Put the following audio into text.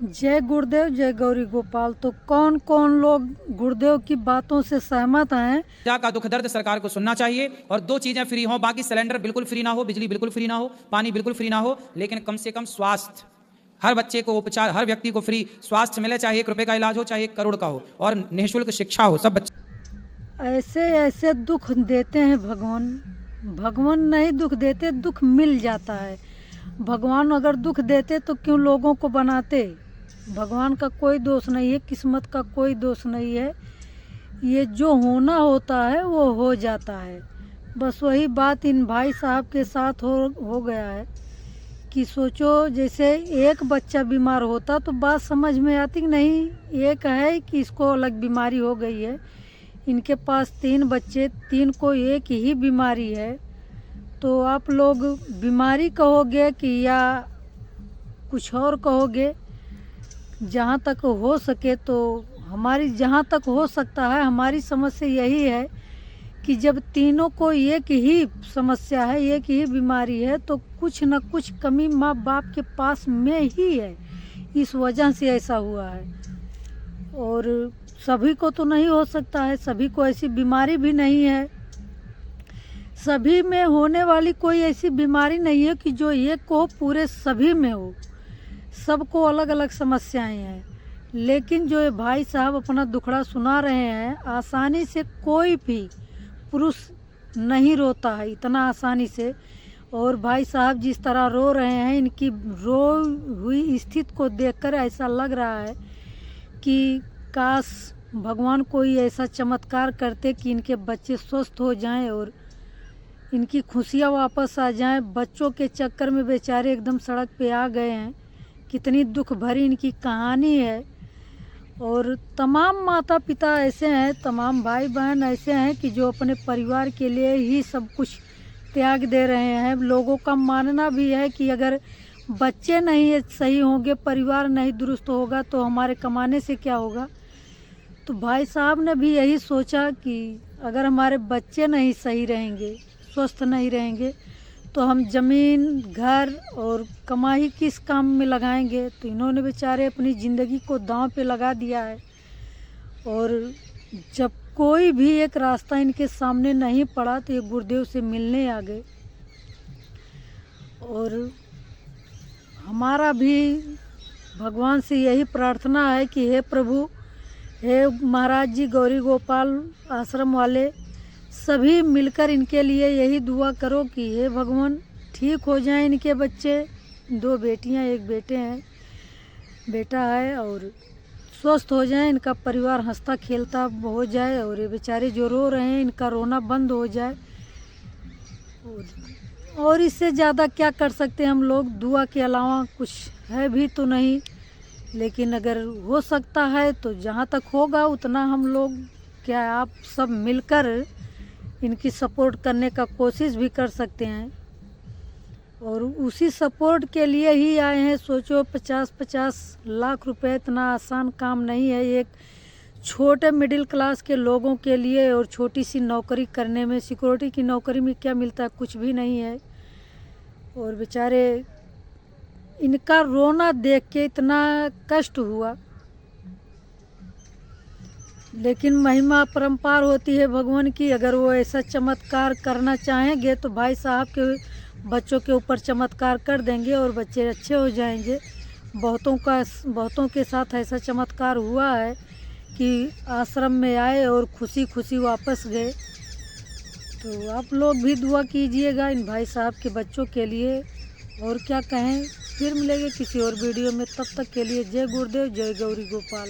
जय गुरुदेव जय गौरी गोपाल। तो कौन कौन लोग गुरुदेव की बातों से सहमत हैं? का दुख दर्द सरकार को सुनना चाहिए और दो चीजें फ्री हो, बाकी सिलेंडर बिल्कुल फ्री ना हो, बिजली बिल्कुल फ्री ना हो, पानी बिल्कुल फ्री ना हो, लेकिन कम से कम स्वास्थ्य, हर बच्चे को उपचार, हर व्यक्ति को फ्री स्वास्थ्य मिले, चाहे 1 रुपए का इलाज हो, चाहे 1 करोड़ का हो, और निःशुल्क शिक्षा हो सब बच्चे। ऐसे ऐसे दुख देते हैं भगवान। भगवान नहीं दुख देते, दुख मिल जाता है। भगवान अगर दुख देते तो क्यों लोगों को बनाते? भगवान का कोई दोष नहीं है, किस्मत का कोई दोष नहीं है। ये जो होना होता है वो हो जाता है। बस वही बात इन भाई साहब के साथ हो गया है कि सोचो जैसे एक बच्चा बीमार होता तो बात समझ में आती कि नहीं, एक है कि इसको अलग बीमारी हो गई है। इनके पास 3 बच्चे, 3 को एक ही बीमारी है। तो आप लोग बीमारी कहोगे कि या कुछ और कहोगे? जहाँ तक हो सके तो जहाँ तक हो सकता है हमारी समस्या यही है कि जब तीनों को एक ही समस्या है, एक ही बीमारी है, तो कुछ न कुछ कमी माँ बाप के पास में ही है। इस वजह से ऐसा हुआ है। और सभी को तो नहीं हो सकता है, सभी को ऐसी बीमारी भी नहीं है। सभी में होने वाली कोई ऐसी बीमारी नहीं है कि जो एक को पूरे सभी में हो। सबको अलग अलग समस्याएं हैं। लेकिन जो ये भाई साहब अपना दुखड़ा सुना रहे हैं, आसानी से कोई भी पुरुष नहीं रोता है इतना आसानी से। और भाई साहब जिस तरह रो रहे हैं, इनकी रो हुई स्थिति को देखकर ऐसा लग रहा है कि काश भगवान कोई ऐसा चमत्कार करते कि इनके बच्चे स्वस्थ हो जाएं और इनकी खुशियाँ वापस आ जाएं। बच्चों के चक्कर में बेचारे एकदम सड़क पे आ गए हैं। कितनी दुख भरी इनकी कहानी है। और तमाम माता पिता ऐसे हैं, तमाम भाई बहन ऐसे हैं कि जो अपने परिवार के लिए ही सब कुछ त्याग दे रहे हैं। लोगों का मानना भी है कि अगर बच्चे नहीं सही होंगे, परिवार नहीं दुरुस्त होगा तो हमारे कमाने से क्या होगा। तो भाई साहब ने भी यही सोचा कि अगर हमारे बच्चे नहीं सही रहेंगे, स्वस्थ नहीं रहेंगे, तो हम ज़मीन घर और कमाई किस काम में लगाएंगे। तो इन्होंने बेचारे अपनी ज़िंदगी को दांव पे लगा दिया है। और जब कोई भी एक रास्ता इनके सामने नहीं पड़ा तो ये गुरुदेव से मिलने आ गए। और हमारा भी भगवान से यही प्रार्थना है कि हे प्रभु, हे महाराज जी, गौरी गोपाल आश्रम वाले सभी मिलकर इनके लिए यही दुआ करो कि हे भगवान ठीक हो जाएं इनके बच्चे। 2 बेटियां 1 बेटे हैं, बेटा है, और स्वस्थ हो जाएं, इनका परिवार हंसता खेलता हो जाए और ये बेचारे जो रो रहे हैं इनका रोना बंद हो जाए। और इससे ज़्यादा क्या कर सकते हैं हम लोग? दुआ के अलावा कुछ है भी तो नहीं। लेकिन अगर हो सकता है तो जहाँ तक होगा उतना हम लोग क्या आप सब मिलकर इनकी सपोर्ट करने का कोशिश भी कर सकते हैं। और उसी सपोर्ट के लिए ही आए हैं। सोचो 50-50 लाख रुपए इतना आसान काम नहीं है एक छोटे मिडिल क्लास के लोगों के लिए। और छोटी सी नौकरी करने में, सिक्योरिटी की नौकरी में क्या मिलता है? कुछ भी नहीं है। और बेचारे इनका रोना देख के इतना कष्ट हुआ। लेकिन महिमा अपरंपार होती है भगवान की। अगर वो ऐसा चमत्कार करना चाहेंगे तो भाई साहब के बच्चों के ऊपर चमत्कार कर देंगे और बच्चे अच्छे हो जाएंगे। बहुतों के साथ ऐसा चमत्कार हुआ है कि आश्रम में आए और खुशी खुशी वापस गए। तो आप लोग भी दुआ कीजिएगा इन भाई साहब के बच्चों के लिए। और क्या कहें, फिर मिलेंगे किसी और वीडियो में। तब तक के लिए जय गुरुदेव जय गौरी गोपाल।